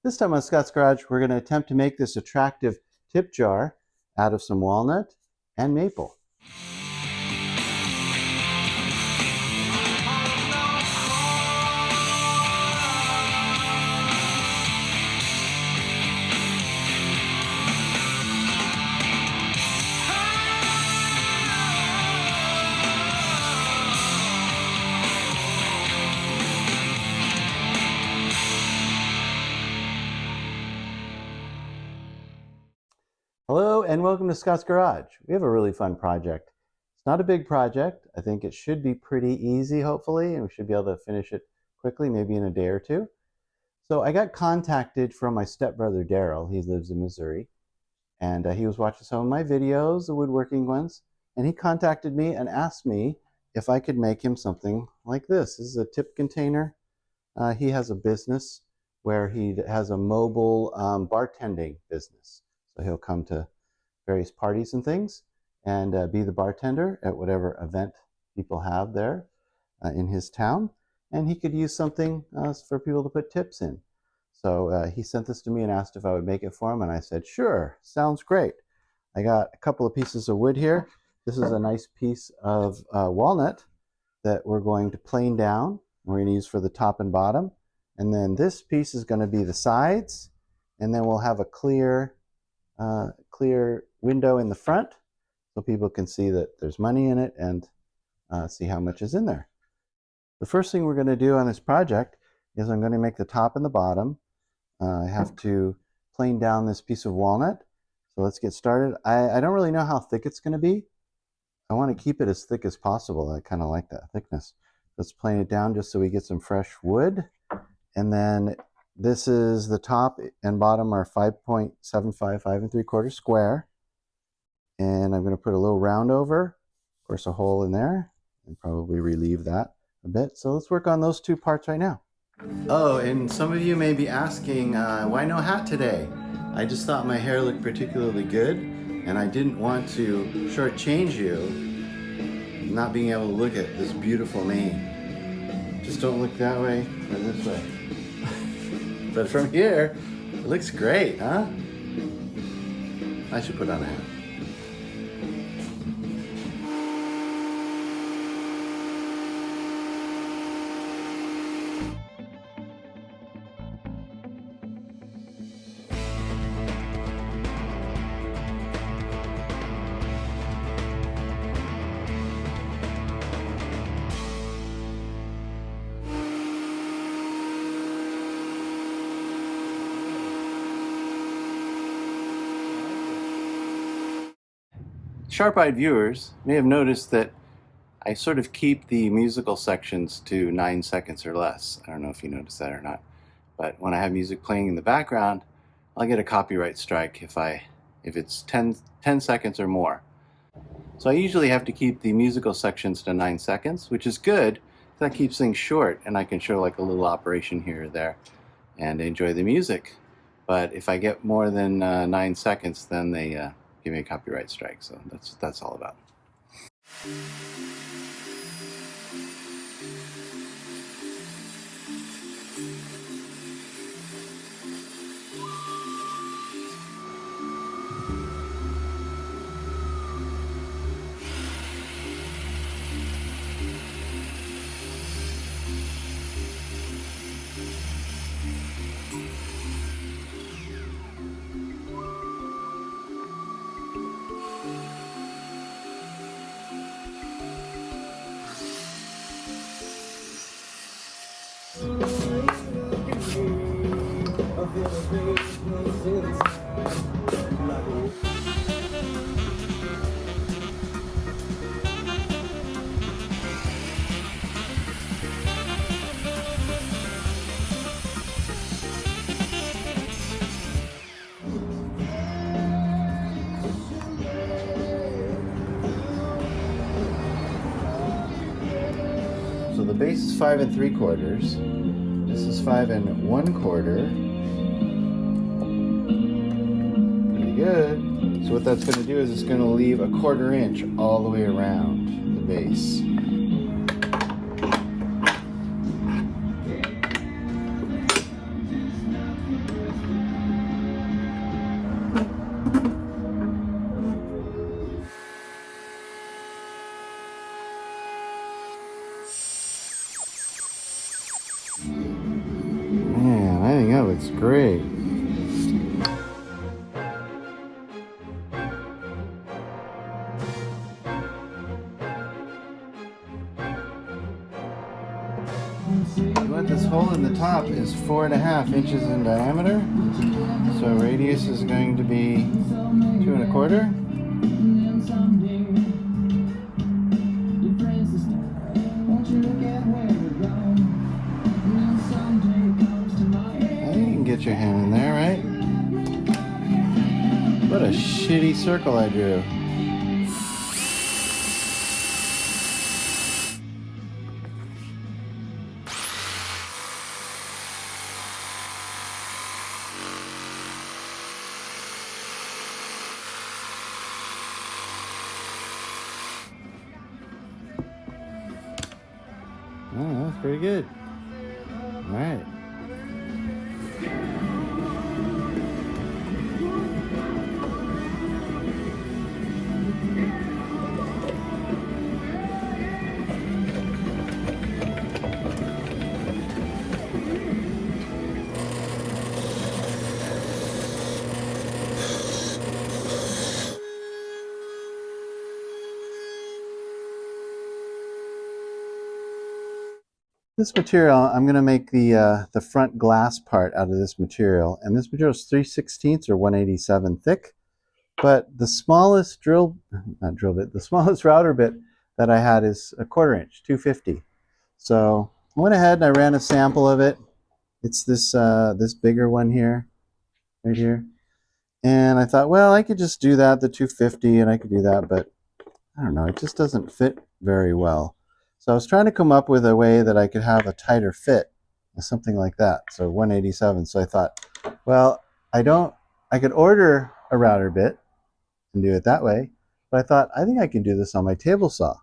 This time on Scott's Garage, we're going to attempt to make this attractive tip jar out of some walnut and maple. Hello and welcome to Scott's Garage. We have a really fun project. It's not a big project. I think it should be pretty easy, hopefully, and we should be able to finish it quickly, maybe in a day or two. So I got contacted from my stepbrother, Darrell. He lives in Missouri, and he was watching some of my videos, the woodworking ones, and he contacted me and asked me if I could make him something like this. This is a tip container. He has a business where he has a mobile bartending business. So he'll come to various parties and things and be the bartender at whatever event people have there in his town. And he could use something for people to put tips in. So he sent this to me and asked if I would make it for him. And I said, sure, sounds great. I got a couple of pieces of wood here. This is a nice piece of walnut that we're going to plane down. We're going to use for the top and bottom. And then this piece is going to be the sides. And then we'll have a clear window in the front so people can see that there's money in it and see how much is in there. The first thing we're going to do on this project is I'm going to make the top and the bottom. I have to plane down this piece of walnut. So let's get started. I don't really know how thick it's going to be. I want to keep it as thick as possible. I kind of like that thickness. Let's plane it down just so we get some fresh wood. And then this is the top and bottom are 5.75, 5 3/4 square. And I'm going to put a little round over, of course, a hole in there, and probably relieve that a bit. So let's work on those two parts right now. Oh, and some of you may be asking, why no hat today? I just thought my hair looked particularly good, and I didn't want to shortchange you not being able to look at this beautiful mane. Just don't look that way or this way. But from here, it looks great, huh? I should put on a hat. Sharp-eyed viewers may have noticed that I sort of keep the musical sections to 9 seconds or less. I don't know if you noticed that or not. But when I have music playing in the background, I'll get a copyright strike if it's 10 seconds or more. So I usually have to keep the musical sections to 9 seconds, which is good. That keeps things short, and I can show like a little operation here or there and enjoy the music. But if I get more than 9 seconds, then they give me a copyright strike. So that's what that's all about. So the base is 5 3/4. This is 5 1/4. Pretty good. So what that's going to do is it's going to leave a 1/4 inch all the way around the base. I think that looks great. What this hole in the top is 4.5 inches in diameter. So radius is going to be 2.25. You can get your hand in there, right? What a shitty circle I drew. Oh, that's pretty good. All right. This material, I'm going to make the front glass part out of this material, and this material is 3/16 or 1/87 thick. But the smallest the smallest router bit that I had is 1/4 inch, 250. So I went ahead and I ran a sample of it. It's this this bigger one here, right here. And I thought, well, I could just do that, the 250, and I could do that, but I don't know, it just doesn't fit very well. So I was trying to come up with a way that I could have a tighter fit, something like that. So 1/87. So I thought, well, I could order a router bit and do it that way, but I thought, I think I can do this on my table saw.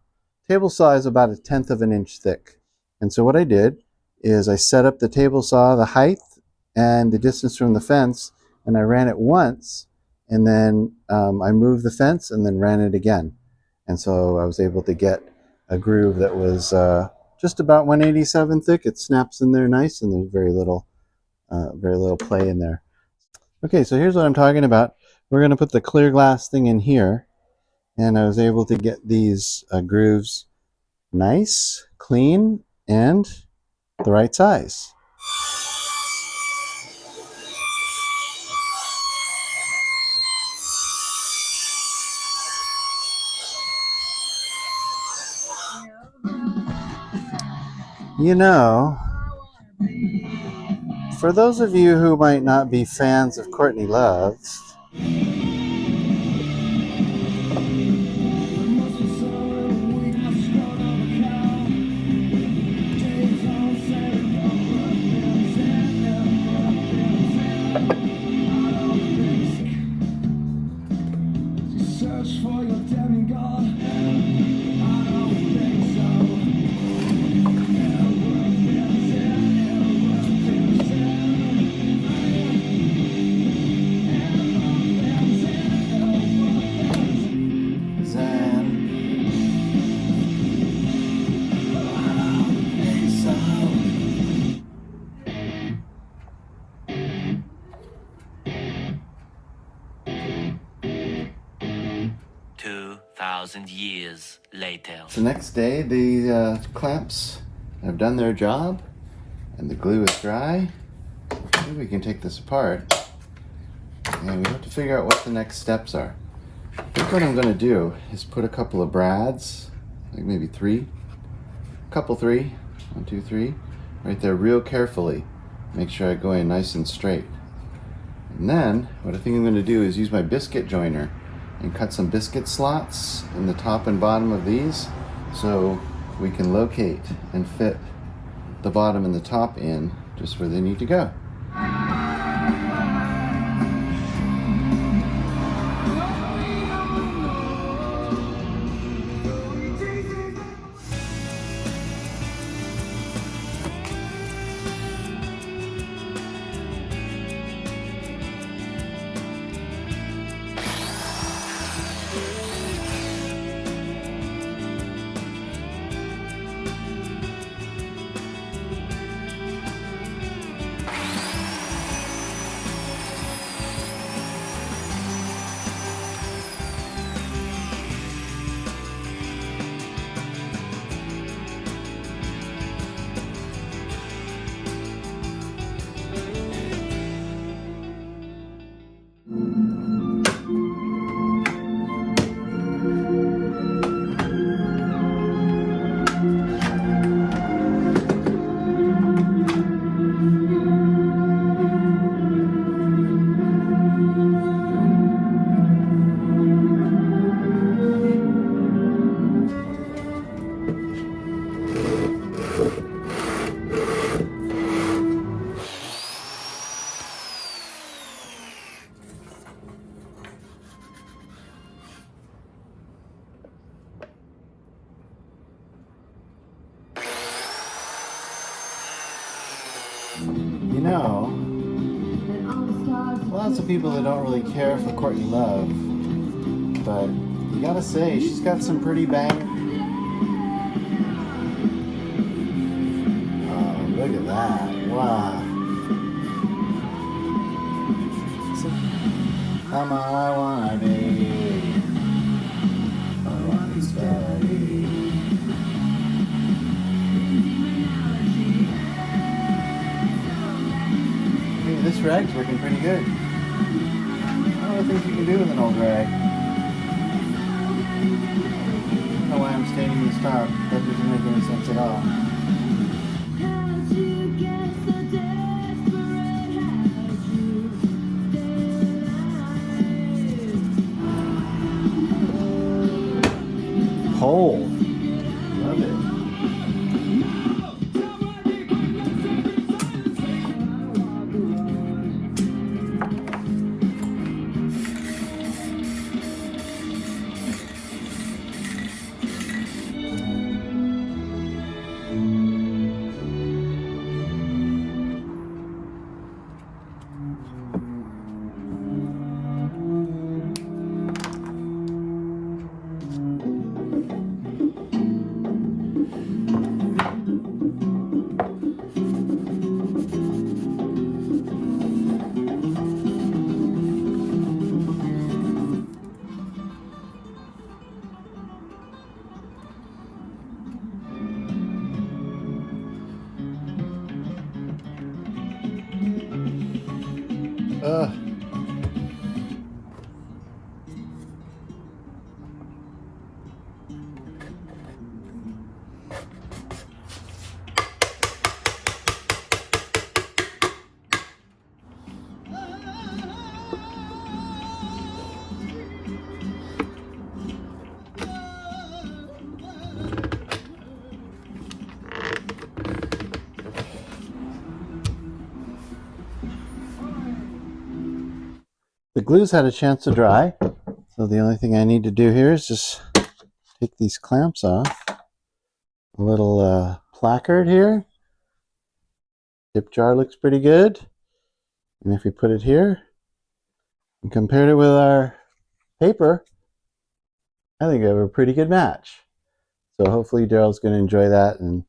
Table saw is about 1/10 of an inch thick. And so what I did is I set up the table saw, the height and the distance from the fence, and I ran it once, and then I moved the fence and then ran it again. And so I was able to get a groove that was just about 1/87 thick. It snaps in there nice, and there's very little play in there. Okay, so here's what I'm talking about. We're going to put the clear glass thing in here, and I was able to get these grooves nice, clean, and the right size. You know, for those of you who might not be fans of Courtney Love, years later. The next day, the clamps have done their job, and the glue is dry. Maybe we can take this apart, and we have to figure out what the next steps are. I think what I'm going to do is put a couple of brads, like maybe 3, couple 3, 1, 2, 3, right there real carefully. Make sure I go in nice and straight. And then, what I think I'm going to do is use my biscuit joiner and cut some biscuit slots in the top and bottom of these, so we can locate and fit the bottom and the top in just where they need to go. know, lots of people that don't really care for Courtney Love, but you gotta say, she's got some pretty bangers. Oh, look at that. Wow. Come on, I wanna be. I wanna be steady. Hey, this rag's working pretty good. I don't know things you can do with an old rag. I don't know why I'm staining this top. That doesn't make any sense at all. Hole. Love it. Ugh. The glue's had a chance to dry, so the only thing I need to do here is just take these clamps off. A little placard here. Tip jar looks pretty good. And if we put it here and compared it with our paper, I think we have a pretty good match. So hopefully Darrell's going to enjoy that and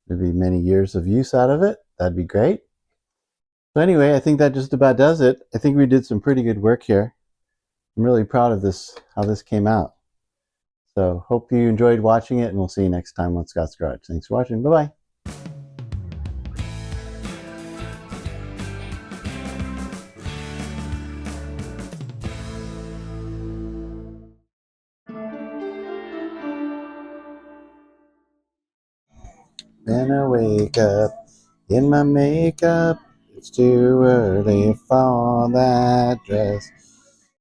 there'll be many years of use out of it. That'd be great. So anyway, I think that just about does it. I think we did some pretty good work here. I'm really proud of this, how this came out. So hope you enjoyed watching it, and we'll see you next time on Scott's Garage. Thanks for watching. Bye-bye. When I wake up in my makeup, it's too early for that dress.